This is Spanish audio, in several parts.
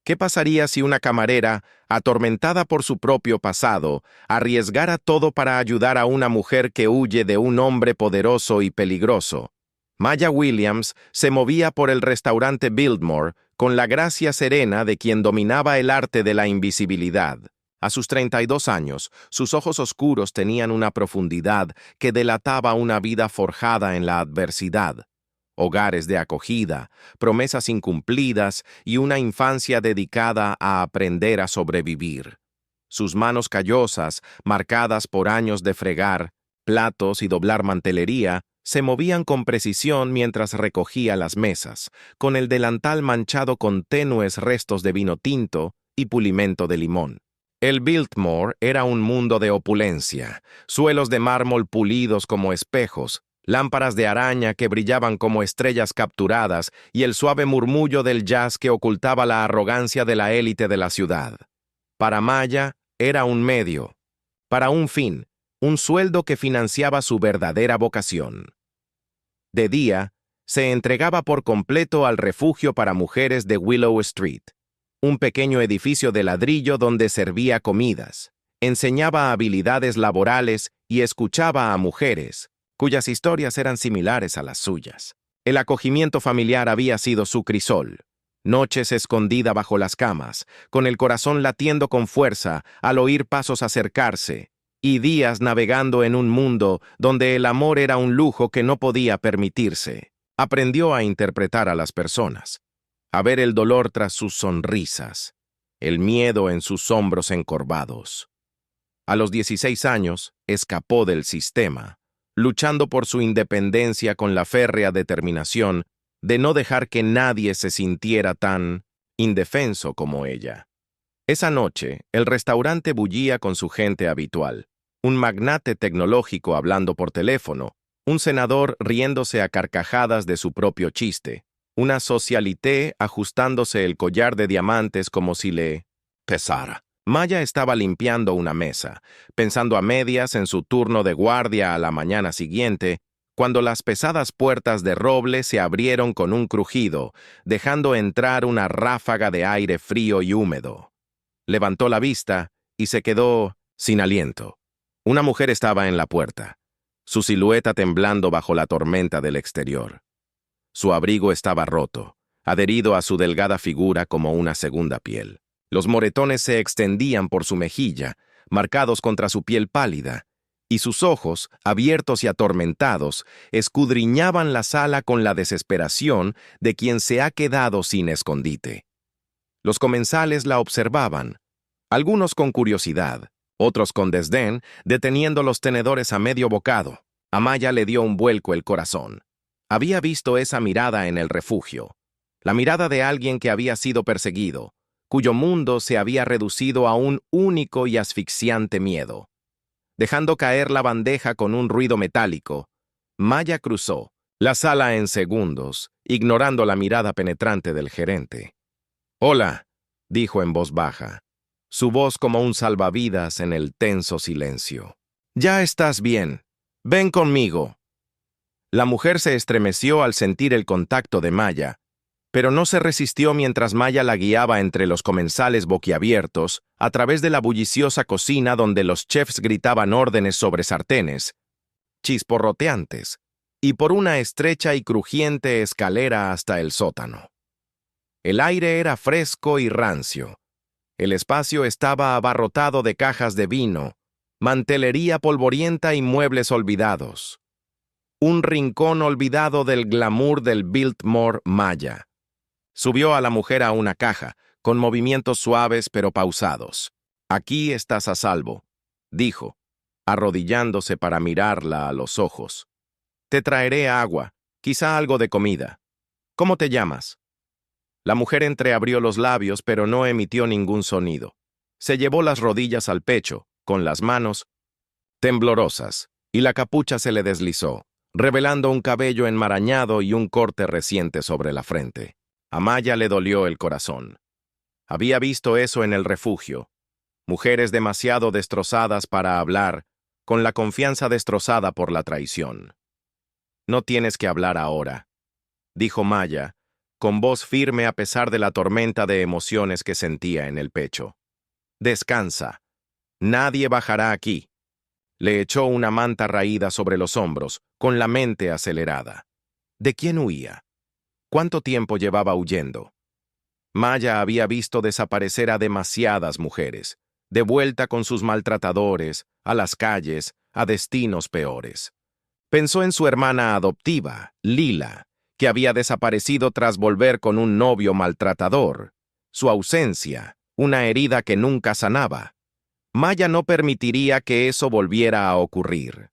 ¿Qué pasaría si una camarera, atormentada por su propio pasado, arriesgara todo para ayudar a una mujer que huye de un hombre poderoso y peligroso? Maya Williams se movía por el restaurante Biltmore con la gracia serena de quien dominaba el arte de la invisibilidad. A sus 32 años, sus ojos oscuros tenían una profundidad que delataba una vida forjada en la adversidad. Hogares de acogida, promesas incumplidas y una infancia dedicada a aprender a sobrevivir. Sus manos callosas, marcadas por años de fregar platos y doblar mantelería, se movían con precisión mientras recogía las mesas, con el delantal manchado con tenues restos de vino tinto y pulimento de limón. El Biltmore era un mundo de opulencia, suelos de mármol pulidos como espejos, lámparas de araña que brillaban como estrellas capturadas y el suave murmullo del jazz que ocultaba la arrogancia de la élite de la ciudad. Para Maya era un medio, para un fin, un sueldo que financiaba su verdadera vocación. De día, se entregaba por completo al refugio para mujeres de Willow Street, un pequeño edificio de ladrillo donde servía comidas, enseñaba habilidades laborales y escuchaba a mujeres cuyas historias eran similares a las suyas. El acogimiento familiar había sido su crisol. Noches escondida bajo las camas, con el corazón latiendo con fuerza al oír pasos acercarse, y días navegando en un mundo donde el amor era un lujo que no podía permitirse. Aprendió a interpretar a las personas, a ver el dolor tras sus sonrisas, el miedo en sus hombros encorvados. A los 16 años, escapó del sistema, luchando por su independencia con la férrea determinación de no dejar que nadie se sintiera tan indefenso como ella. Esa noche, el restaurante bullía con su gente habitual, un magnate tecnológico hablando por teléfono, un senador riéndose a carcajadas de su propio chiste, una socialité ajustándose el collar de diamantes como si le pesara. Maya estaba limpiando una mesa, pensando a medias en su turno de guardia a la mañana siguiente, cuando las pesadas puertas de roble se abrieron con un crujido, dejando entrar una ráfaga de aire frío y húmedo. Levantó la vista y se quedó sin aliento. Una mujer estaba en la puerta, su silueta temblando bajo la tormenta del exterior. Su abrigo estaba roto, adherido a su delgada figura como una segunda piel. Los moretones se extendían por su mejilla, marcados contra su piel pálida, y sus ojos, abiertos y atormentados, escudriñaban la sala con la desesperación de quien se ha quedado sin escondite. Los comensales la observaban, algunos con curiosidad, otros con desdén, deteniendo los tenedores a medio bocado. A Maya le dio un vuelco el corazón. Había visto esa mirada en el refugio, la mirada de alguien que había sido perseguido, cuyo mundo se había reducido a un único y asfixiante miedo. Dejando caer la bandeja con un ruido metálico, Maya cruzó la sala en segundos, ignorando la mirada penetrante del gerente. «Hola», dijo en voz baja, su voz como un salvavidas en el tenso silencio. «Ya estás bien. Ven conmigo». La mujer se estremeció al sentir el contacto de Maya, pero no se resistió mientras Maya la guiaba entre los comensales boquiabiertos a través de la bulliciosa cocina donde los chefs gritaban órdenes sobre sartenes, chisporroteantes, y por una estrecha y crujiente escalera hasta el sótano. El aire era fresco y rancio. El espacio estaba abarrotado de cajas de vino, mantelería polvorienta y muebles olvidados. Un rincón olvidado del glamour del Biltmore Maya. Subió a la mujer a una caja, con movimientos suaves pero pausados. «Aquí estás a salvo», dijo, arrodillándose para mirarla a los ojos. «Te traeré agua, quizá algo de comida. ¿Cómo te llamas?» La mujer entreabrió los labios, pero no emitió ningún sonido. Se llevó las rodillas al pecho, con las manos temblorosas, y la capucha se le deslizó, revelando un cabello enmarañado y un corte reciente sobre la frente. A Maya le dolió el corazón. Había visto eso en el refugio. Mujeres demasiado destrozadas para hablar, con la confianza destrozada por la traición. «No tienes que hablar ahora», dijo Maya, con voz firme a pesar de la tormenta de emociones que sentía en el pecho. «Descansa. Nadie bajará aquí». Le echó una manta raída sobre los hombros, con la mente acelerada. ¿De quién huía? ¿Cuánto tiempo llevaba huyendo? Maya había visto desaparecer a demasiadas mujeres, de vuelta con sus maltratadores, a las calles, a destinos peores. Pensó en su hermana adoptiva, Lila, que había desaparecido tras volver con un novio maltratador. Su ausencia, una herida que nunca sanaba. Maya no permitiría que eso volviera a ocurrir.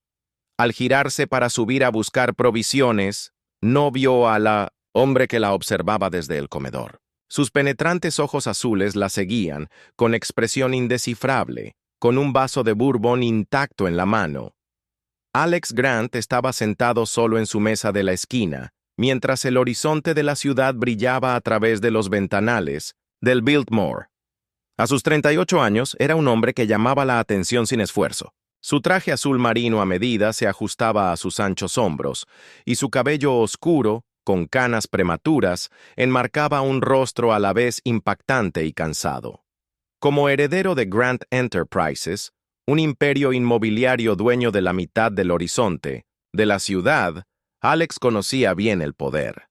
Al girarse para subir a buscar provisiones, no vio a la hombre que la observaba desde el comedor. Sus penetrantes ojos azules la seguían, con expresión indescifrable, con un vaso de bourbon intacto en la mano. Alex Grant estaba sentado solo en su mesa de la esquina, mientras el horizonte de la ciudad brillaba a través de los ventanales del Biltmore. A sus 38 años, era un hombre que llamaba la atención sin esfuerzo. Su traje azul marino a medida se ajustaba a sus anchos hombros, y su cabello oscuro, con canas prematuras, enmarcaba un rostro a la vez impactante y cansado. Como heredero de Grant Enterprises, un imperio inmobiliario dueño de la mitad del horizonte, de la ciudad, Alex conocía bien el poder.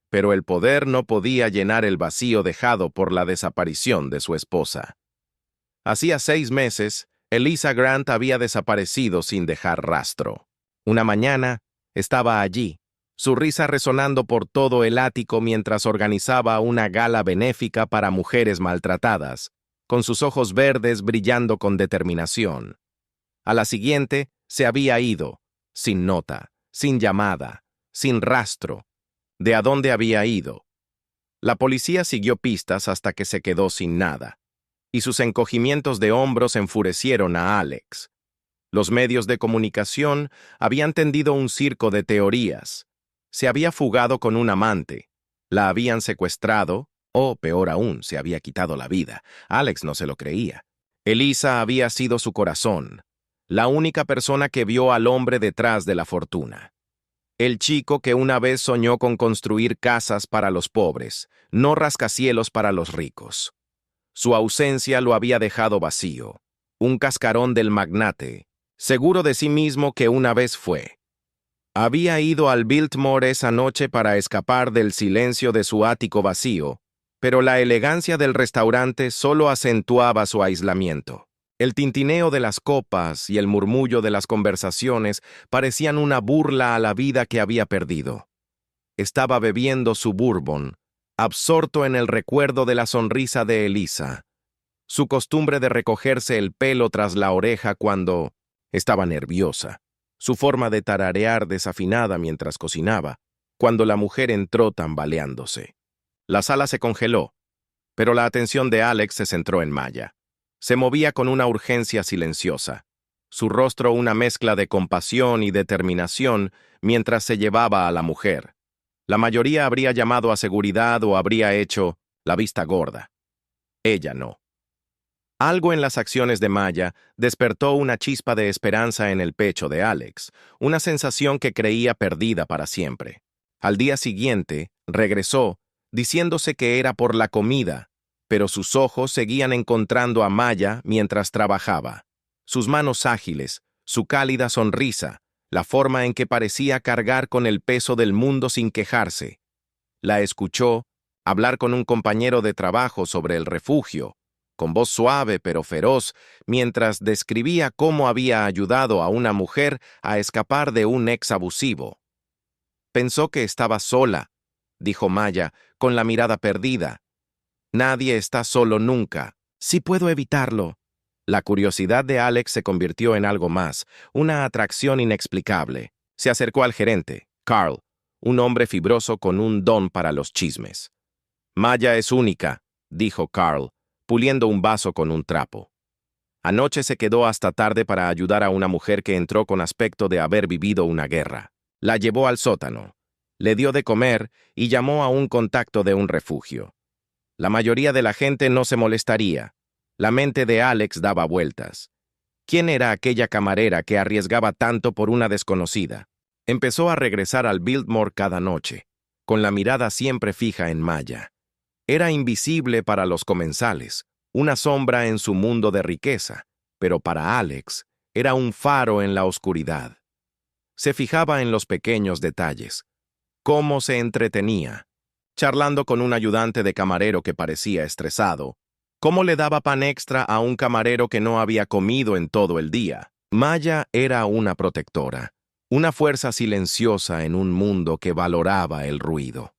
Pero el poder no podía llenar el vacío dejado por la desaparición de su esposa. Hacía 6 meses, Eliza Grant había desaparecido sin dejar rastro. Una mañana, estaba allí, su risa resonando por todo el ático mientras organizaba una gala benéfica para mujeres maltratadas, con sus ojos verdes brillando con determinación. A la siguiente, se había ido, sin nota, sin llamada, sin rastro. ¿De a dónde había ido? La policía siguió pistas hasta que se quedó sin nada, y sus encogimientos de hombros enfurecieron a Alex. Los medios de comunicación habían tendido un circo de teorías. Se había fugado con un amante, la habían secuestrado, o, peor aún, se había quitado la vida. Alex no se lo creía. Eliza había sido su corazón, la única persona que vio al hombre detrás de la fortuna. El chico que una vez soñó con construir casas para los pobres, no rascacielos para los ricos. Su ausencia lo había dejado vacío, un cascarón del magnate, seguro de sí mismo que una vez fue. Había ido al Biltmore esa noche para escapar del silencio de su ático vacío, pero la elegancia del restaurante solo acentuaba su aislamiento. El tintineo de las copas y el murmullo de las conversaciones parecían una burla a la vida que había perdido. Estaba bebiendo su bourbon, absorto en el recuerdo de la sonrisa de Eliza, su costumbre de recogerse el pelo tras la oreja cuando estaba nerviosa, su forma de tararear desafinada mientras cocinaba, cuando la mujer entró tambaleándose. La sala se congeló, pero la atención de Alex se centró en Maya. Se movía con una urgencia silenciosa, su rostro una mezcla de compasión y determinación mientras se llevaba a la mujer. La mayoría habría llamado a seguridad o habría hecho la vista gorda. Ella no. Algo en las acciones de Maya despertó una chispa de esperanza en el pecho de Alex, una sensación que creía perdida para siempre. Al día siguiente, regresó, diciéndose que era por la comida, pero sus ojos seguían encontrando a Maya mientras trabajaba. Sus manos ágiles, su cálida sonrisa, la forma en que parecía cargar con el peso del mundo sin quejarse. La escuchó hablar con un compañero de trabajo sobre el refugio, con voz suave pero feroz, mientras describía cómo había ayudado a una mujer a escapar de un ex abusivo. Pensó que estaba sola, dijo Maya, con la mirada perdida. Nadie está solo nunca. Sí puedo evitarlo. La curiosidad de Alex se convirtió en algo más, una atracción inexplicable. Se acercó al gerente, Carl, un hombre fibroso con un don para los chismes. Maya es única, dijo Carl, puliendo un vaso con un trapo. Anoche se quedó hasta tarde para ayudar a una mujer que entró con aspecto de haber vivido una guerra. La llevó al sótano, le dio de comer y llamó a un contacto de un refugio. La mayoría de la gente no se molestaría. La mente de Alex daba vueltas. ¿Quién era aquella camarera que arriesgaba tanto por una desconocida? Empezó a regresar al Biltmore cada noche, con la mirada siempre fija en Maya. Era invisible para los comensales, una sombra en su mundo de riqueza, pero para Alex era un faro en la oscuridad. Se fijaba en los pequeños detalles, cómo se entretenía, charlando con un ayudante de camarero que parecía estresado, cómo le daba pan extra a un camarero que no había comido en todo el día. Maya era una protectora, una fuerza silenciosa en un mundo que valoraba el ruido.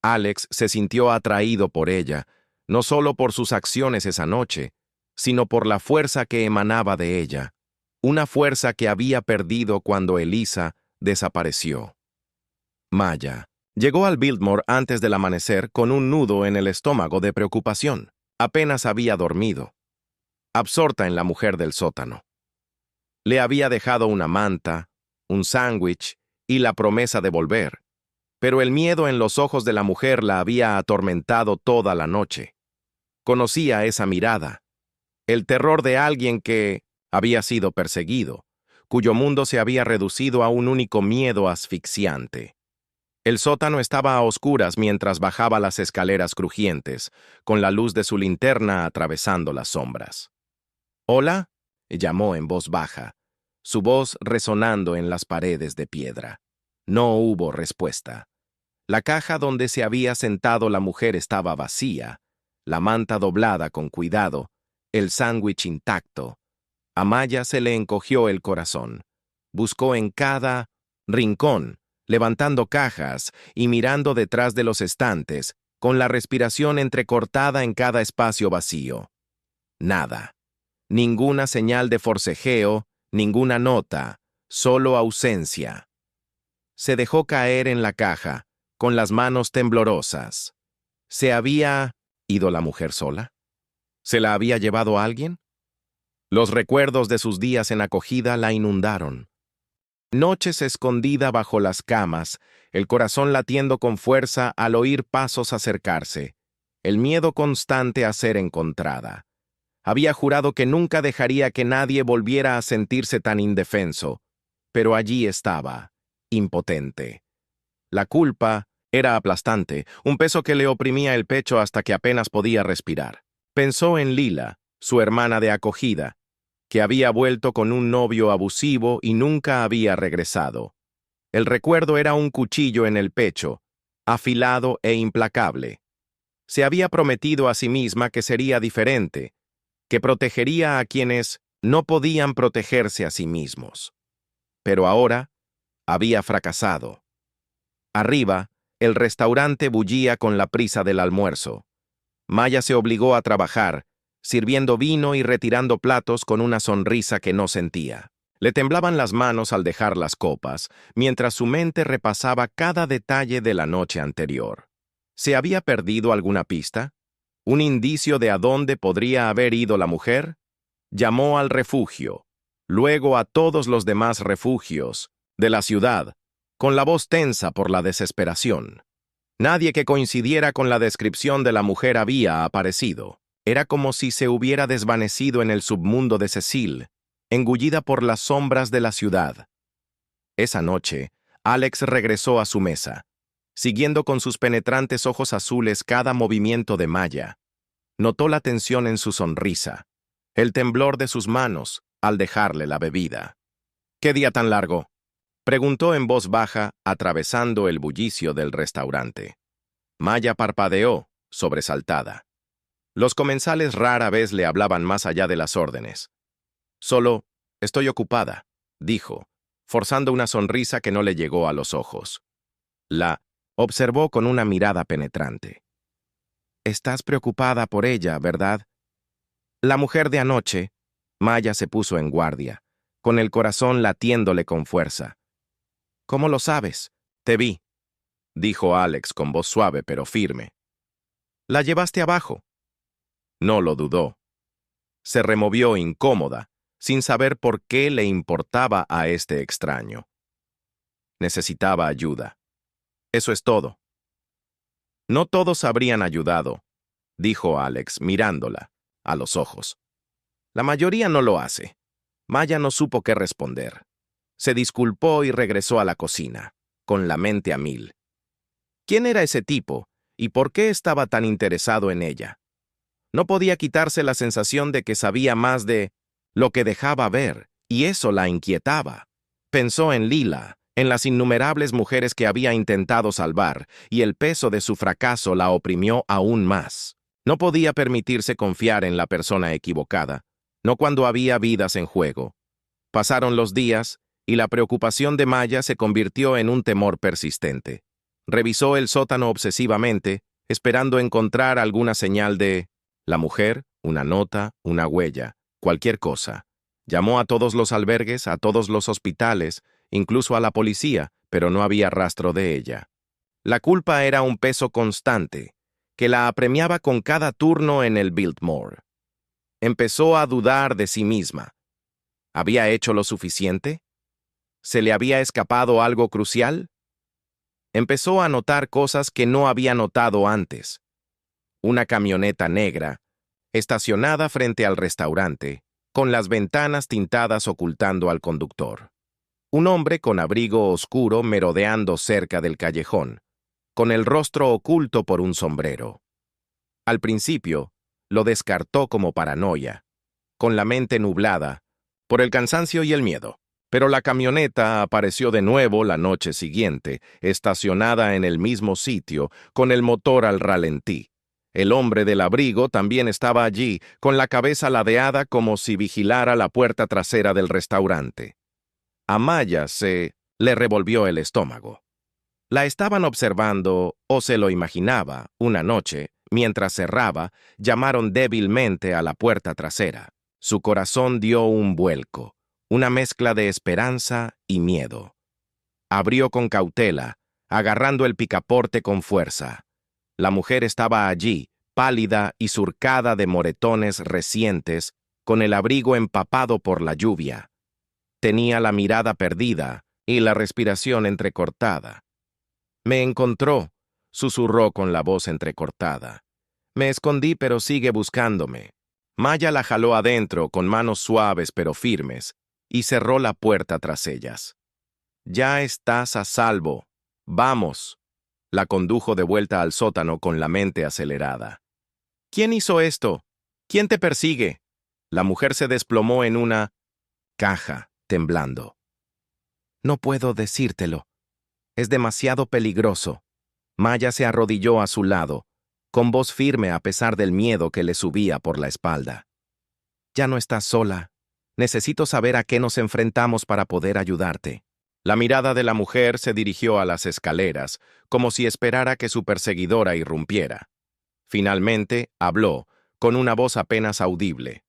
Alex se sintió atraído por ella, no solo por sus acciones esa noche, sino por la fuerza que emanaba de ella, una fuerza que había perdido cuando Elisa desapareció. Maya llegó al Biltmore antes del amanecer con un nudo en el estómago de preocupación. Apenas había dormido, absorta en la mujer del sótano. Le había dejado una manta, un sándwich y la promesa de volver, pero el miedo en los ojos de la mujer la había atormentado toda la noche. Conocía esa mirada, el terror de alguien que había sido perseguido, cuyo mundo se había reducido a un único miedo asfixiante. El sótano estaba a oscuras mientras bajaba las escaleras crujientes, con la luz de su linterna atravesando las sombras. «¿Hola?», llamó en voz baja, su voz resonando en las paredes de piedra. No hubo respuesta. La caja donde se había sentado la mujer estaba vacía, la manta doblada con cuidado, el sándwich intacto. A Maya se le encogió el corazón. Buscó en cada rincón, levantando cajas y mirando detrás de los estantes, con la respiración entrecortada en cada espacio vacío. Nada. Ninguna señal de forcejeo, ninguna nota, solo ausencia. Se dejó caer en la caja, con las manos temblorosas. ¿Se había ido la mujer sola? ¿Se la había llevado alguien? Los recuerdos de sus días en acogida la inundaron. Noches escondida bajo las camas, el corazón latiendo con fuerza al oír pasos acercarse, el miedo constante a ser encontrada. Había jurado que nunca dejaría que nadie volviera a sentirse tan indefenso, pero allí estaba, impotente. La culpa era aplastante, un peso que le oprimía el pecho hasta que apenas podía respirar. Pensó en Lila, su hermana de acogida, que había vuelto con un novio abusivo y nunca había regresado. El recuerdo era un cuchillo en el pecho, afilado e implacable. Se había prometido a sí misma que sería diferente, que protegería a quienes no podían protegerse a sí mismos. Pero ahora había fracasado. Arriba, el restaurante bullía con la prisa del almuerzo. Maya se obligó a trabajar, sirviendo vino y retirando platos con una sonrisa que no sentía. Le temblaban las manos al dejar las copas, mientras su mente repasaba cada detalle de la noche anterior. ¿Se había perdido alguna pista? ¿Un indicio de a dónde podría haber ido la mujer? Llamó al refugio, luego a todos los demás refugios de la ciudad, con la voz tensa por la desesperación. Nadie que coincidiera con la descripción de la mujer había aparecido. Era como si se hubiera desvanecido en el submundo de Cecil, engullida por las sombras de la ciudad. Esa noche, Alex regresó a su mesa, siguiendo con sus penetrantes ojos azules cada movimiento de Maya. Notó la tensión en su sonrisa, el temblor de sus manos al dejarle la bebida. «¿Qué día tan largo?», preguntó en voz baja, atravesando el bullicio del restaurante. Maya parpadeó, sobresaltada. Los comensales rara vez le hablaban más allá de las órdenes. «Solo, estoy ocupada», dijo, forzando una sonrisa que no le llegó a los ojos. La observó con una mirada penetrante. «Estás preocupada por ella, ¿verdad?». La mujer de anoche. Maya se puso en guardia, con el corazón latiéndole con fuerza. «¿Cómo lo sabes?». «Te vi», dijo Alex con voz suave pero firme. «¿La llevaste abajo?». No lo dudó. Se removió incómoda, sin saber por qué le importaba a este extraño. Necesitaba ayuda. Eso es todo. «No todos habrían ayudado», dijo Alex, mirándola a los ojos. «La mayoría no lo hace». Maya no supo qué responder. Se disculpó y regresó a la cocina, con la mente a mil. ¿Quién era ese tipo? ¿Y por qué estaba tan interesado en ella? No podía quitarse la sensación de que sabía más de lo que dejaba ver, y eso la inquietaba. Pensó en Lila, en las innumerables mujeres que había intentado salvar, y el peso de su fracaso la oprimió aún más. No podía permitirse confiar en la persona equivocada, no cuando había vidas en juego. Pasaron los días, y la preocupación de Maya se convirtió en un temor persistente. Revisó el sótano obsesivamente, esperando encontrar alguna señal de la mujer, una nota, una huella, cualquier cosa. Llamó a todos los albergues, a todos los hospitales, incluso a la policía, pero no había rastro de ella. La culpa era un peso constante, que la apremiaba con cada turno en el Biltmore. Empezó a dudar de sí misma. ¿Había hecho lo suficiente? ¿Se le había escapado algo crucial? Empezó a notar cosas que no había notado antes. Una camioneta negra, estacionada frente al restaurante, con las ventanas tintadas ocultando al conductor. Un hombre con abrigo oscuro merodeando cerca del callejón, con el rostro oculto por un sombrero. Al principio, lo descartó como paranoia, con la mente nublada, por el cansancio y el miedo. Pero la camioneta apareció de nuevo la noche siguiente, estacionada en el mismo sitio, con el motor al ralentí. El hombre del abrigo también estaba allí, con la cabeza ladeada como si vigilara la puerta trasera del restaurante. A Maya se le revolvió el estómago. La estaban observando, o se lo imaginaba, una noche, mientras cerraba, llamaron débilmente a la puerta trasera. Su corazón dio un vuelco, una mezcla de esperanza y miedo. Abrió con cautela, agarrando el picaporte con fuerza. La mujer estaba allí, pálida y surcada de moretones recientes, con el abrigo empapado por la lluvia. Tenía la mirada perdida y la respiración entrecortada. «Me encontró», susurró con la voz entrecortada. «Me escondí, pero sigue buscándome». Maya la jaló adentro con manos suaves pero firmes y cerró la puerta tras ellas. «Ya estás a salvo. Vamos». La condujo de vuelta al sótano con la mente acelerada. «¿Quién hizo esto? ¿Quién te persigue?» La mujer se desplomó en una caja, temblando. «No puedo decírtelo. Es demasiado peligroso». Maya se arrodilló a su lado, con voz firme a pesar del miedo que le subía por la espalda. «Ya no estás sola. Necesito saber a qué nos enfrentamos para poder ayudarte». La mirada de la mujer se dirigió a las escaleras, como si esperara que su perseguidora irrumpiera. Finalmente, habló, con una voz apenas audible.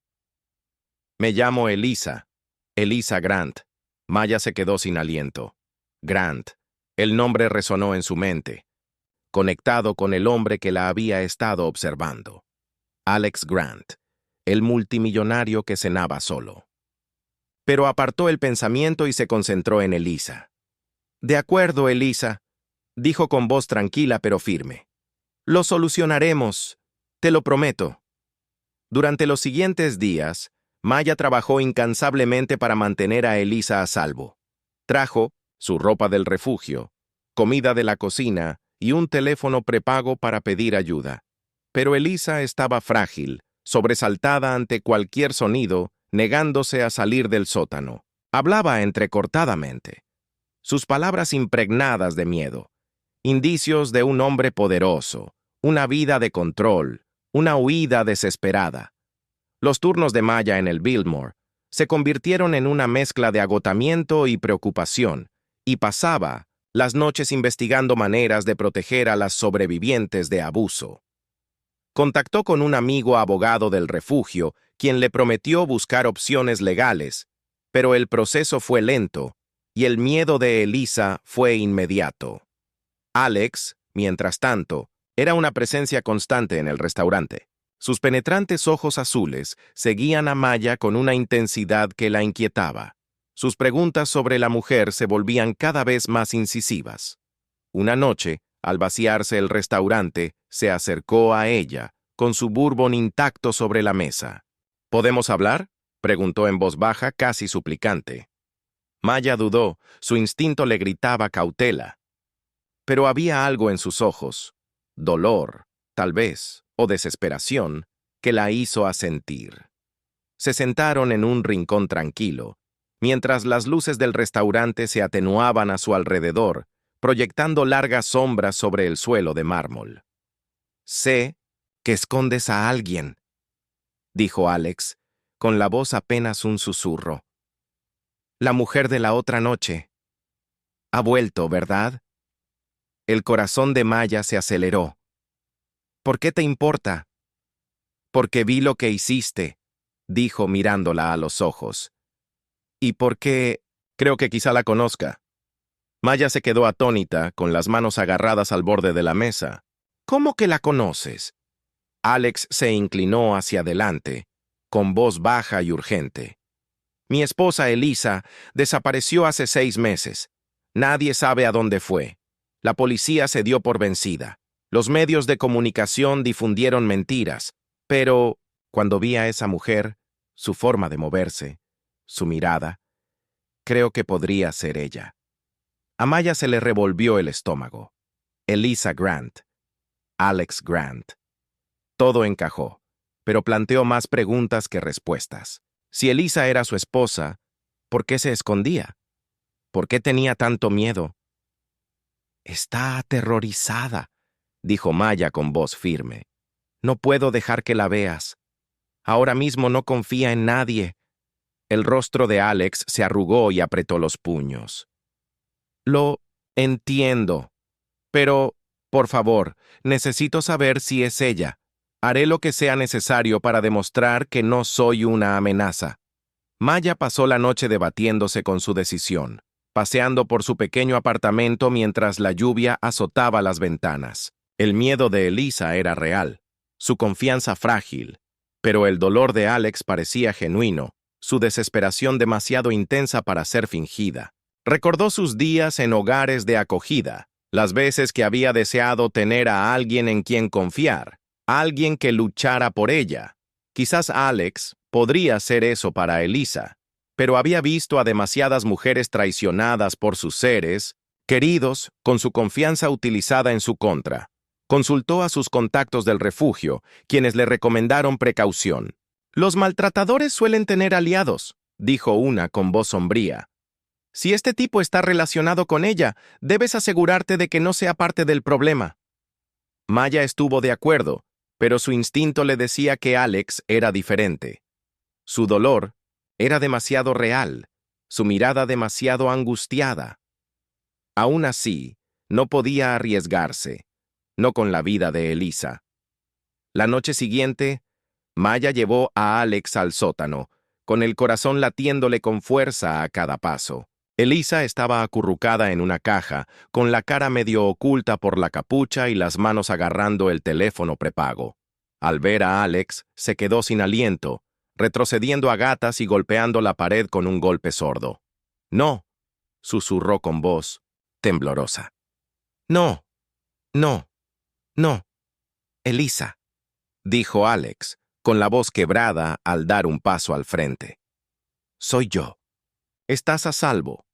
«Me llamo Elisa. Elisa Grant». Maya se quedó sin aliento. Grant. El nombre resonó en su mente, conectado con el hombre que la había estado observando. Alex Grant, el multimillonario que cenaba solo. Pero apartó el pensamiento y se concentró en Elisa. «De acuerdo, Elisa», dijo con voz tranquila pero firme. «Lo solucionaremos, te lo prometo». Durante los siguientes días, Maya trabajó incansablemente para mantener a Elisa a salvo. Trajo su ropa del refugio, comida de la cocina y un teléfono prepago para pedir ayuda. Pero Elisa estaba frágil, sobresaltada ante cualquier sonido, negándose a salir del sótano. Hablaba entrecortadamente. Sus palabras impregnadas de miedo. Indicios de un hombre poderoso, una vida de control, una huida desesperada. Los turnos de Maya en el Biltmore se convirtieron en una mezcla de agotamiento y preocupación, y pasaba las noches investigando maneras de proteger a las sobrevivientes de abuso. Contactó con un amigo abogado del refugio, quien le prometió buscar opciones legales, pero el proceso fue lento y el miedo de Elisa fue inmediato. Alex, mientras tanto, era una presencia constante en el restaurante. Sus penetrantes ojos azules seguían a Maya con una intensidad que la inquietaba. Sus preguntas sobre la mujer se volvían cada vez más incisivas. Una noche, al vaciarse el restaurante, se acercó a ella, con su bourbon intacto sobre la mesa. «¿Podemos hablar?», preguntó en voz baja, casi suplicante. Maya dudó, su instinto le gritaba cautela. pero había algo en sus ojos, dolor, tal vez, o desesperación, que la hizo asentir. Se sentaron en un rincón tranquilo, mientras las luces del restaurante se atenuaban a su alrededor, proyectando largas sombras sobre el suelo de mármol. «Sé que escondes a alguien», dijo Alex, con la voz apenas un susurro. «La mujer de la otra noche. Ha vuelto, ¿verdad?» El corazón de Maya se aceleró. «¿Por qué te importa?» «Porque vi lo que hiciste», dijo mirándola a los ojos. «¿Y por qué? Creo que quizá la conozca». Maya se quedó atónita, con las manos agarradas al borde de la mesa. «¿Cómo que la conoces?» Alex se inclinó hacia adelante, con voz baja y urgente. «Mi esposa Elisa desapareció hace 6 meses. Nadie sabe a dónde fue. La policía se dio por vencida. Los medios de comunicación difundieron mentiras. Pero, cuando vi a esa mujer, su forma de moverse, su mirada, creo que podría ser ella». A Maya se le revolvió el estómago. Elisa Grant. Alex Grant. Todo encajó, pero planteó más preguntas que respuestas. Si Elisa era su esposa, ¿por qué se escondía? ¿Por qué tenía tanto miedo? «Está aterrorizada», dijo Maya con voz firme. «No puedo dejar que la veas. Ahora mismo no confía en nadie». El rostro de Alex se arrugó y apretó los puños. «Lo entiendo. Pero, por favor, necesito saber si es ella. Haré lo que sea necesario para demostrar que no soy una amenaza». Maya pasó la noche debatiéndose con su decisión, paseando por su pequeño apartamento mientras la lluvia azotaba las ventanas. El miedo de Elisa era real, su confianza frágil, pero el dolor de Alex parecía genuino, su desesperación demasiado intensa para ser fingida. Recordó sus días en hogares de acogida, las veces que había deseado tener a alguien en quien confiar, alguien que luchara por ella. Quizás Alex podría ser eso para Elisa, pero había visto a demasiadas mujeres traicionadas por sus seres queridos con su confianza utilizada en su contra. Consultó a sus contactos del refugio, quienes le recomendaron precaución. «Los maltratadores suelen tener aliados», dijo una con voz sombría. «Si este tipo está relacionado con ella, debes asegurarte de que no sea parte del problema». Maya estuvo de acuerdo, pero su instinto le decía que Alex era diferente. Su dolor era demasiado real, su mirada demasiado angustiada. Aún así, no podía arriesgarse, no con la vida de Elisa. La noche siguiente, Maya llevó a Alex al sótano, con el corazón latiéndole con fuerza a cada paso. Elisa estaba acurrucada en una caja, con la cara medio oculta por la capucha y las manos agarrando el teléfono prepago. Al ver a Alex, se quedó sin aliento, retrocediendo a gatas y golpeando la pared con un golpe sordo. «No», susurró con voz temblorosa. «No, no, no, Elisa», dijo Alex, con la voz quebrada al dar un paso al frente. «Soy yo. Estás a salvo».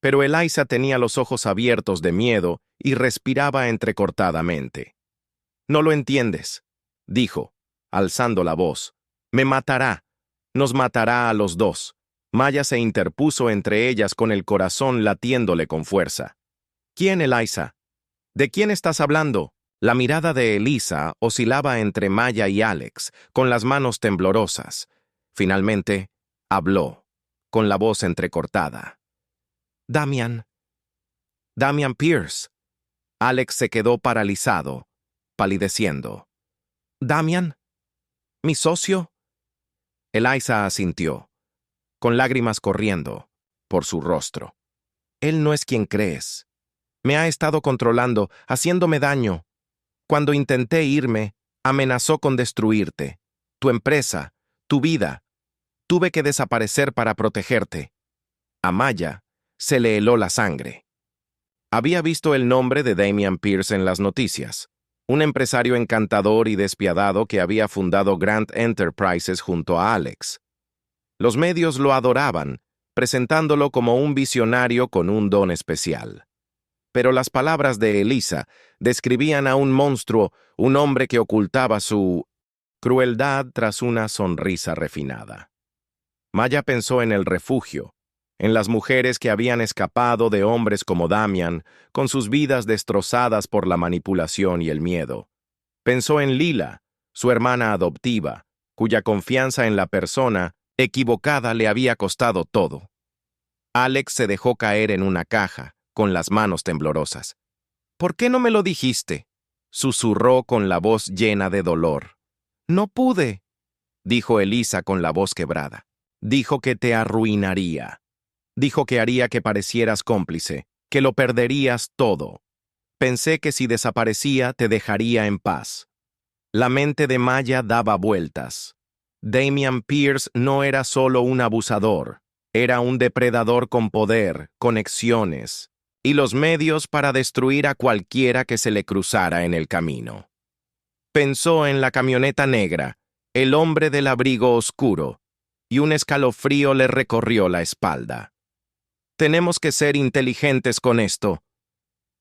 Pero Elisa tenía los ojos abiertos de miedo y respiraba entrecortadamente. «No lo entiendes», dijo, alzando la voz. «Me matará. Nos matará a los dos». Maya se interpuso entre ellas con el corazón latiéndole con fuerza. «¿Quién, Elisa? ¿De quién estás hablando?» La mirada de Elisa oscilaba entre Maya y Alex, con las manos temblorosas. Finalmente, habló, con la voz entrecortada. «Damian. Damian Pierce». Alex se quedó paralizado, palideciendo. «¿Damian? ¿Mi socio?» Elisa asintió, con lágrimas corriendo por su rostro. «Él no es quien crees. Me ha estado controlando, haciéndome daño. Cuando intenté irme, amenazó con destruirte, tu empresa, tu vida. Tuve que desaparecer para protegerte». A Maya se le heló la sangre. Había visto el nombre de Damian Pierce en las noticias, un empresario encantador y despiadado que había fundado Grant Enterprises junto a Alex. Los medios lo adoraban, presentándolo como un visionario con un don especial. Pero las palabras de Elisa describían a un monstruo, un hombre que ocultaba su crueldad tras una sonrisa refinada. Maya pensó en el refugio, en las mujeres que habían escapado de hombres como Damian, con sus vidas destrozadas por la manipulación y el miedo. Pensó en Lila, su hermana adoptiva, cuya confianza en la persona equivocada le había costado todo. Alex se dejó caer en una caja, con las manos temblorosas. «¿Por qué no me lo dijiste?», susurró con la voz llena de dolor. «No pude», dijo Elisa con la voz quebrada. «Dijo que te arruinaría. Dijo que haría que parecieras cómplice, que lo perderías todo. Pensé que si desaparecía te dejaría en paz». La mente de Maya daba vueltas. Damian Pierce no era solo un abusador, era un depredador con poder, conexiones y los medios para destruir a cualquiera que se le cruzara en el camino. Pensó en la camioneta negra, el hombre del abrigo oscuro, y un escalofrío le recorrió la espalda. «Tenemos que ser inteligentes con esto»,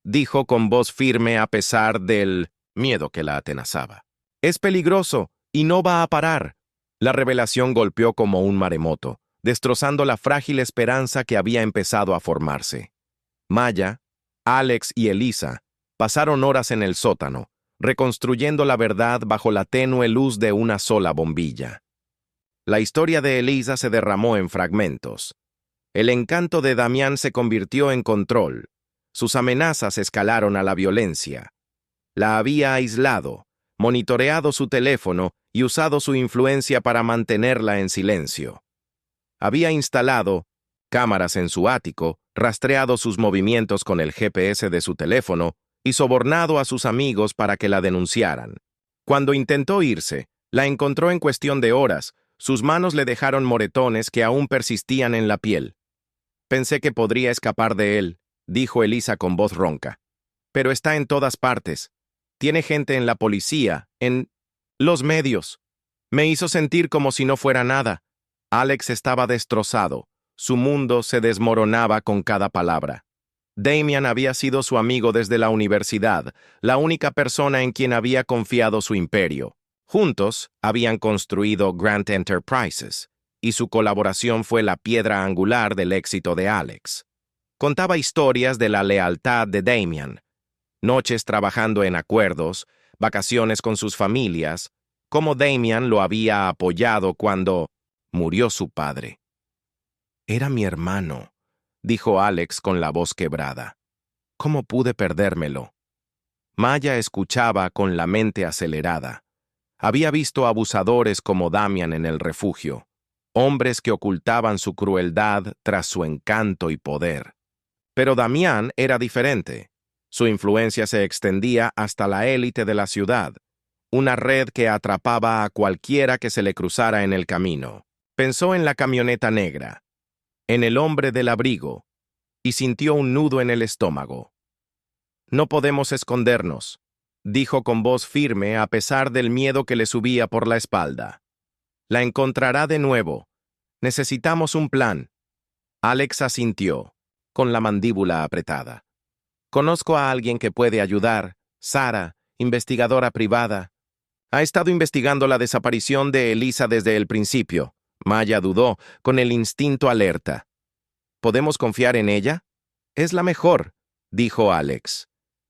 dijo con voz firme a pesar del miedo que la atenazaba. «Es peligroso y no va a parar». La revelación golpeó como un maremoto, destrozando la frágil esperanza que había empezado a formarse. Maya, Alex y Elisa pasaron horas en el sótano, reconstruyendo la verdad bajo la tenue luz de una sola bombilla. La historia de Elisa se derramó en fragmentos. El encanto de Damián se convirtió en control. Sus amenazas escalaron a la violencia. La había aislado, monitoreado su teléfono y usado su influencia para mantenerla en silencio. Había instalado cámaras en su ático, rastreado sus movimientos con el GPS de su teléfono y sobornado a sus amigos para que la denunciaran. Cuando intentó irse, la encontró en cuestión de horas. Sus manos le dejaron moretones que aún persistían en la piel. «Pensé que podría escapar de él», dijo Elisa con voz ronca. «Pero está en todas partes. Tiene gente en la policía, en los medios. Me hizo sentir como si no fuera nada». Alex estaba destrozado. Su mundo se desmoronaba con cada palabra. Damian había sido su amigo desde la universidad, la única persona en quien había confiado su imperio. Juntos habían construido Grant Enterprises, y su colaboración fue la piedra angular del éxito de Alex. Contaba historias de la lealtad de Damian, noches trabajando en acuerdos, vacaciones con sus familias, cómo Damian lo había apoyado cuando murió su padre. «Era mi hermano», dijo Alex con la voz quebrada. «¿Cómo pude perdérmelo?». Maya escuchaba con la mente acelerada. Había visto abusadores como Damian en el refugio, hombres que ocultaban su crueldad tras su encanto y poder. Pero Damián era diferente. Su influencia se extendía hasta la élite de la ciudad, una red que atrapaba a cualquiera que se le cruzara en el camino. Pensó en la camioneta negra, en el hombre del abrigo, y sintió un nudo en el estómago. «No podemos escondernos», dijo con voz firme a pesar del miedo que le subía por la espalda. «La encontrará de nuevo. Necesitamos un plan». Alex asintió, con la mandíbula apretada. «Conozco a alguien que puede ayudar, Sara, investigadora privada. Ha estado investigando la desaparición de Elisa desde el principio». Maya dudó, con el instinto alerta. «¿Podemos confiar en ella?» «Es la mejor», dijo Alex.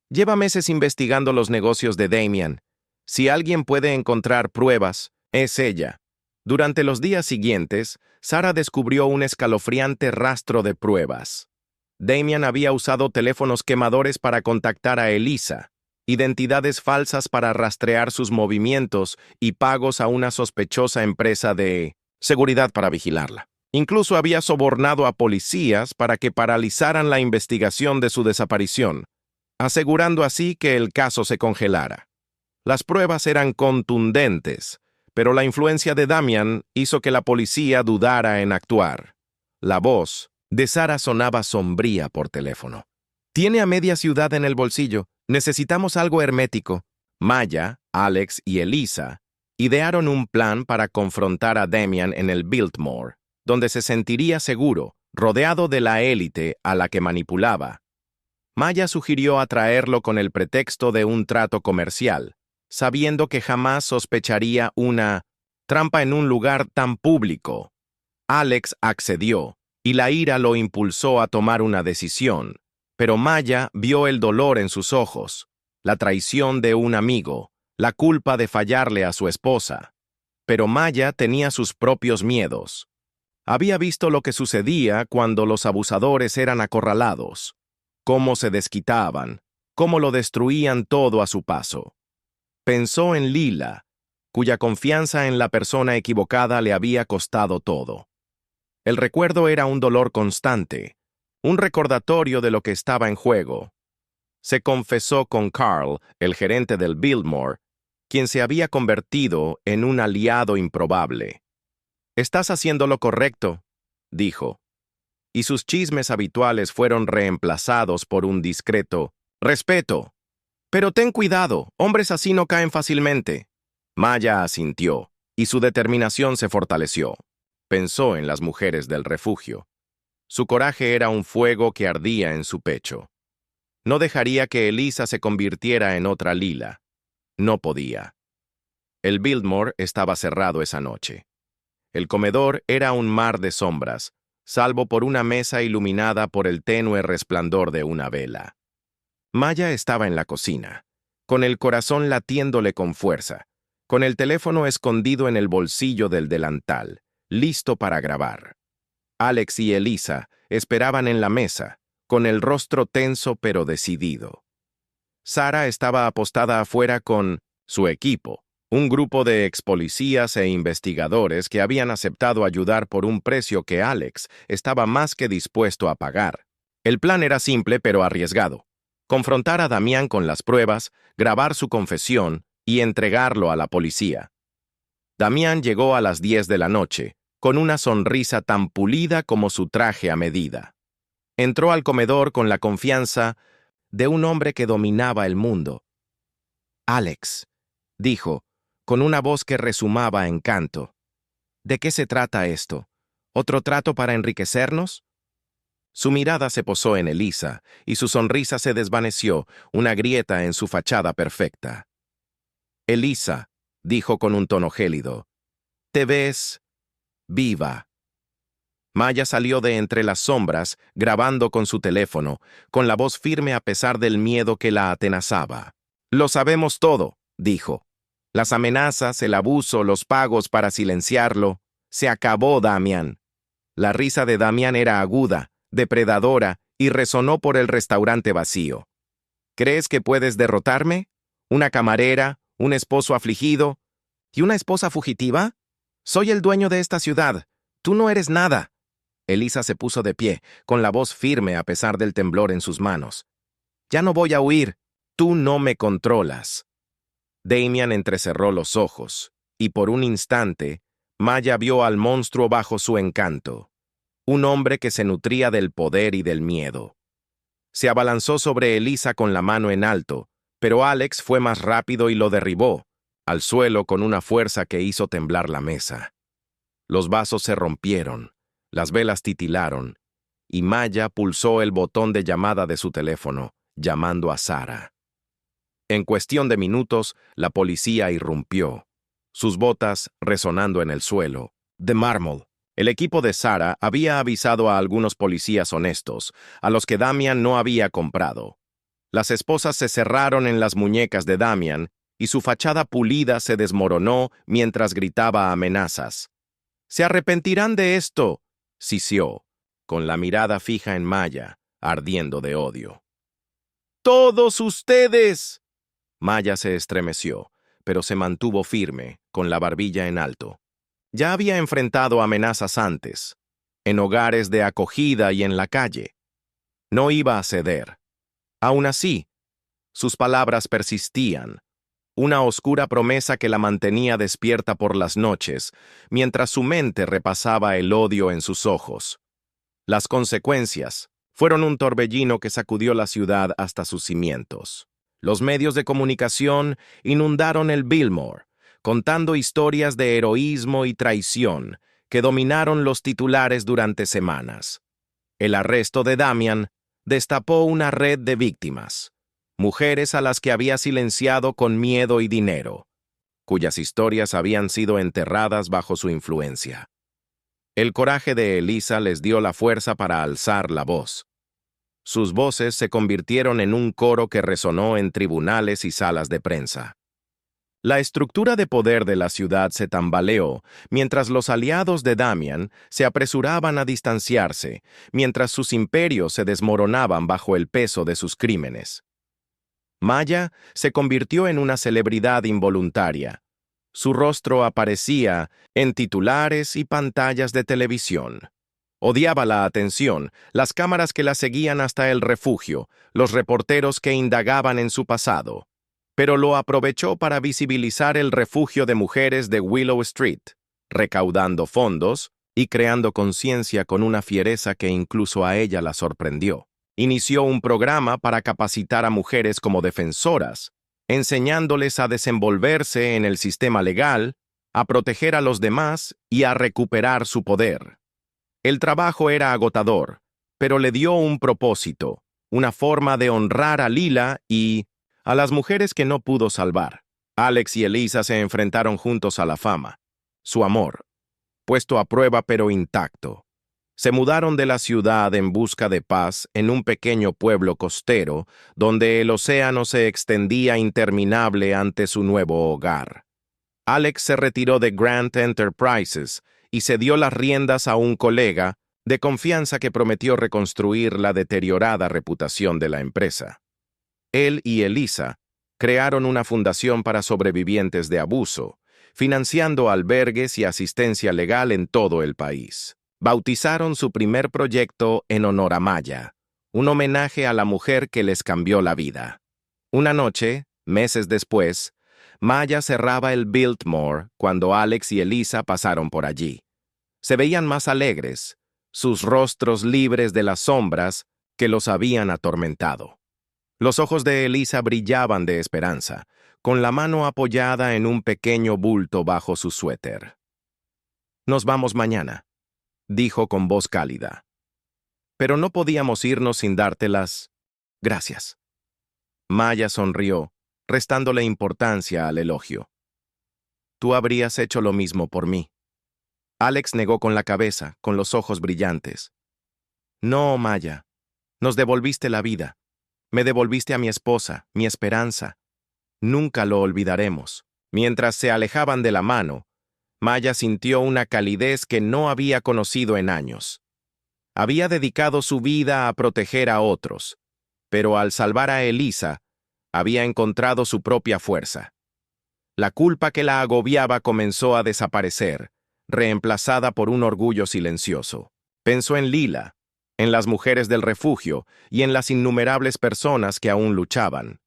«Lleva meses investigando los negocios de Damian. Si alguien puede encontrar pruebas, es ella». Durante los días siguientes, Sara descubrió un escalofriante rastro de pruebas. Damian había usado teléfonos quemadores para contactar a Elisa, identidades falsas para rastrear sus movimientos y pagos a una sospechosa empresa de seguridad para vigilarla. Incluso había sobornado a policías para que paralizaran la investigación de su desaparición, asegurando así que el caso se congelara. Las pruebas eran contundentes, pero la influencia de Damian hizo que la policía dudara en actuar. La voz de Sara sonaba sombría por teléfono. «Tiene a media ciudad en el bolsillo. Necesitamos algo hermético». Maya, Alex y Elisa idearon un plan para confrontar a Damian en el Biltmore, donde se sentiría seguro, rodeado de la élite a la que manipulaba. Maya sugirió atraerlo con el pretexto de un trato comercial, sabiendo que jamás sospecharía una trampa en un lugar tan público. Alex accedió, y la ira lo impulsó a tomar una decisión, pero Maya vio el dolor en sus ojos, la traición de un amigo, la culpa de fallarle a su esposa. Pero Maya tenía sus propios miedos. Había visto lo que sucedía cuando los abusadores eran acorralados, cómo se desquitaban, cómo lo destruían todo a su paso. Pensó en Lila, cuya confianza en la persona equivocada le había costado todo. El recuerdo era un dolor constante, un recordatorio de lo que estaba en juego. Se confesó con Carl, el gerente del Biltmore, quien se había convertido en un aliado improbable. «Estás haciendo lo correcto», dijo, y sus chismes habituales fueron reemplazados por un discreto «respeto». «Pero ten cuidado, hombres así no caen fácilmente». Maya asintió, y su determinación se fortaleció. Pensó en las mujeres del refugio. Su coraje era un fuego que ardía en su pecho. No dejaría que Elisa se convirtiera en otra Lila. No podía. El Biltmore estaba cerrado esa noche. El comedor era un mar de sombras, salvo por una mesa iluminada por el tenue resplandor de una vela. Maya estaba en la cocina, con el corazón latiéndole con fuerza, con el teléfono escondido en el bolsillo del delantal, listo para grabar. Alex y Elisa esperaban en la mesa, con el rostro tenso pero decidido. Sara estaba apostada afuera con su equipo, un grupo de expolicías e investigadores que habían aceptado ayudar por un precio que Alex estaba más que dispuesto a pagar. El plan era simple pero arriesgado: confrontar a Damián con las pruebas, grabar su confesión y entregarlo a la policía. Damián llegó a las 10 de la noche, con una sonrisa tan pulida como su traje a medida. Entró al comedor con la confianza de un hombre que dominaba el mundo. «Alex», dijo, con una voz que rezumaba encanto, «¿de qué se trata esto? ¿Otro trato para enriquecernos?» Su mirada se posó en Elisa, y su sonrisa se desvaneció, una grieta en su fachada perfecta. «Elisa», dijo con un tono gélido, «te ves viva». Maya salió de entre las sombras, grabando con su teléfono, con la voz firme a pesar del miedo que la atenazaba. «Lo sabemos todo», dijo. «Las amenazas, el abuso, los pagos para silenciarlo. Se acabó, Damián». La risa de Damián era aguda, depredadora, y resonó por el restaurante vacío. «¿Crees que puedes derrotarme? ¿Una camarera? ¿Un esposo afligido? ¿Y una esposa fugitiva? Soy el dueño de esta ciudad. Tú no eres nada». Elisa se puso de pie, con la voz firme a pesar del temblor en sus manos. «Ya no voy a huir. Tú no me controlas». Damián entrecerró los ojos, y por un instante, Maya vio al monstruo bajo su encanto. Un hombre que se nutría del poder y del miedo. Se abalanzó sobre Elisa con la mano en alto, pero Alex fue más rápido y lo derribó, al suelo con una fuerza que hizo temblar la mesa. Los vasos se rompieron, las velas titilaron, y Maya pulsó el botón de llamada de su teléfono, llamando a Sara. En cuestión de minutos, la policía irrumpió, sus botas resonando en el suelo, de mármol. El equipo de Sara había avisado a algunos policías honestos, a los que Damián no había comprado. Las esposas se cerraron en las muñecas de Damián, y su fachada pulida se desmoronó mientras gritaba amenazas. «Se arrepentirán de esto», sisió, con la mirada fija en Maya, ardiendo de odio. «¡Todos ustedes!» Maya se estremeció, pero se mantuvo firme, con la barbilla en alto. Ya había enfrentado amenazas antes, en hogares de acogida y en la calle. No iba a ceder. Aún así, sus palabras persistían, una oscura promesa que la mantenía despierta por las noches, mientras su mente repasaba el odio en sus ojos. Las consecuencias fueron un torbellino que sacudió la ciudad hasta sus cimientos. Los medios de comunicación inundaron el Biltmore, contando historias de heroísmo y traición que dominaron los titulares durante semanas. El arresto de Damián, destapó una red de víctimas, mujeres a las que había silenciado con miedo y dinero, cuyas historias habían sido enterradas bajo su influencia. El coraje de Elisa les dio la fuerza para alzar la voz. Sus voces se convirtieron en un coro que resonó en tribunales y salas de prensa. La estructura de poder de la ciudad se tambaleó mientras los aliados de Damian se apresuraban a distanciarse, mientras sus imperios se desmoronaban bajo el peso de sus crímenes. Maya se convirtió en una celebridad involuntaria. Su rostro aparecía en titulares y pantallas de televisión. Odiaba la atención, las cámaras que la seguían hasta el refugio, los reporteros que indagaban en su pasado. Pero lo aprovechó para visibilizar el refugio de mujeres de Willow Street, recaudando fondos y creando conciencia con una fiereza que incluso a ella la sorprendió. Inició un programa para capacitar a mujeres como defensoras, enseñándoles a desenvolverse en el sistema legal, a proteger a los demás y a recuperar su poder. El trabajo era agotador, pero le dio un propósito, una forma de honrar a Lila y a las mujeres que no pudo salvar. Alex y Elisa se enfrentaron juntos a la fama. Su amor, puesto a prueba pero intacto. Se mudaron de la ciudad en busca de paz en un pequeño pueblo costero, donde el océano se extendía interminable ante su nuevo hogar. Alex se retiró de Grant Enterprises y cedió las riendas a un colega de confianza que prometió reconstruir la deteriorada reputación de la empresa. Él y Elisa crearon una fundación para sobrevivientes de abuso, financiando albergues y asistencia legal en todo el país. Bautizaron su primer proyecto en honor a Maya, un homenaje a la mujer que les cambió la vida. Una noche, meses después, Maya cerraba el Biltmore cuando Alex y Elisa pasaron por allí. Se veían más alegres, sus rostros libres de las sombras que los habían atormentado. Los ojos de Elisa brillaban de esperanza, con la mano apoyada en un pequeño bulto bajo su suéter. «Nos vamos mañana», dijo con voz cálida. «Pero no podíamos irnos sin darte las gracias». Maya sonrió, restándole importancia al elogio. «Tú habrías hecho lo mismo por mí». Alex negó con la cabeza, con los ojos brillantes. «No, Maya. Nos devolviste la vida. Me devolviste a mi esposa, mi esperanza. Nunca lo olvidaremos». Mientras se alejaban de la mano, Maya sintió una calidez que no había conocido en años. Había dedicado su vida a proteger a otros, pero al salvar a Elisa, había encontrado su propia fuerza. La culpa que la agobiaba comenzó a desaparecer, reemplazada por un orgullo silencioso. Pensó en Lila, en las mujeres del refugio y en las innumerables personas que aún luchaban.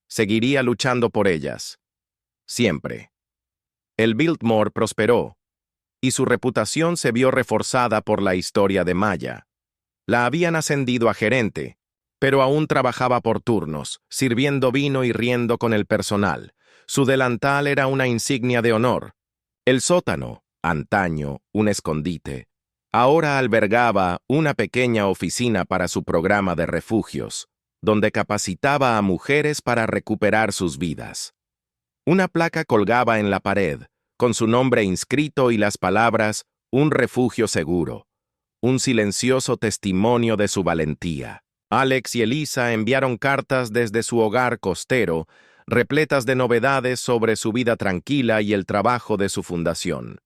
Seguiría luchando por ellas. Siempre. El Biltmore prosperó, y su reputación se vio reforzada por la historia de Maya. La habían ascendido a gerente, pero aún trabajaba por turnos, sirviendo vino y riendo con el personal. Su delantal era una insignia de honor. El sótano, antaño un escondite, ahora albergaba una pequeña oficina para su programa de refugios, donde capacitaba a mujeres para recuperar sus vidas. Una placa colgaba en la pared, con su nombre inscrito y las palabras «Un refugio seguro», un silencioso testimonio de su valentía. Alex y Elisa enviaron cartas desde su hogar costero, repletas de novedades sobre su vida tranquila y el trabajo de su fundación.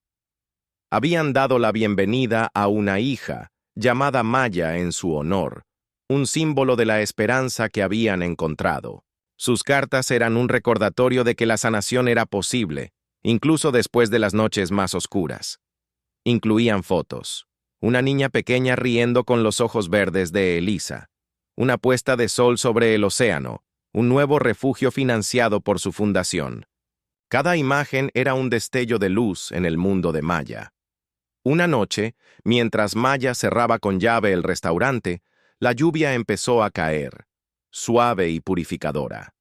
Habían dado la bienvenida a una hija, llamada Maya en su honor, un símbolo de la esperanza que habían encontrado. Sus cartas eran un recordatorio de que la sanación era posible, incluso después de las noches más oscuras. Incluían fotos. Una niña pequeña riendo con los ojos verdes de Elisa. Una puesta de sol sobre el océano, un nuevo refugio financiado por su fundación. Cada imagen era un destello de luz en el mundo de Maya. Una noche, mientras Maya cerraba con llave el restaurante, la lluvia empezó a caer, suave y purificadora.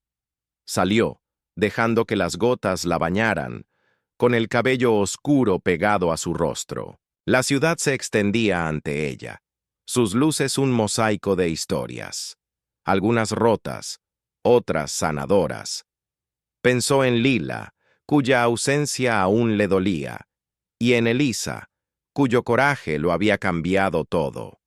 Salió, dejando que las gotas la bañaran, con el cabello oscuro pegado a su rostro. La ciudad se extendía ante ella. sus luces un mosaico de historias, algunas rotas, otras sanadoras. Pensó en Lila, cuya ausencia aún le dolía, y en Elisa, cuyo coraje lo había cambiado todo.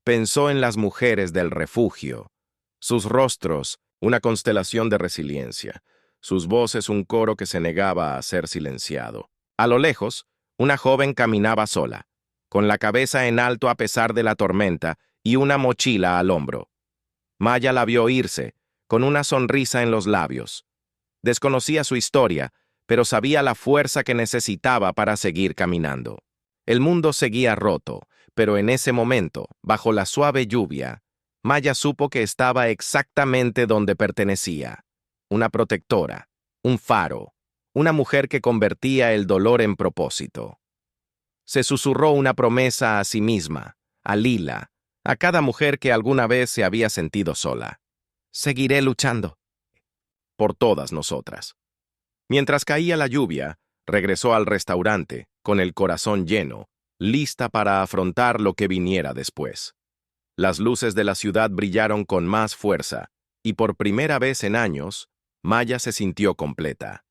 Pensó en las mujeres del refugio, sus rostros, una constelación de resiliencia, sus voces un coro que se negaba a ser silenciado. A lo lejos, una joven caminaba sola, con la cabeza en alto a pesar de la tormenta y una mochila al hombro. Maya la vio irse, con una sonrisa en los labios. Desconocía su historia, pero sabía la fuerza que necesitaba para seguir caminando. El mundo seguía roto, pero en ese momento, bajo la suave lluvia, Maya supo que estaba exactamente donde pertenecía. Una protectora, un faro, una mujer que convertía el dolor en propósito. Se susurró una promesa a sí misma, a Lila, a cada mujer que alguna vez se había sentido sola. Seguiré luchando. Por todas nosotras. Mientras caía la lluvia, regresó al restaurante, con el corazón lleno, lista para afrontar lo que viniera después. Las luces de la ciudad brillaron con más fuerza, y por primera vez en años, Maya se sintió completa.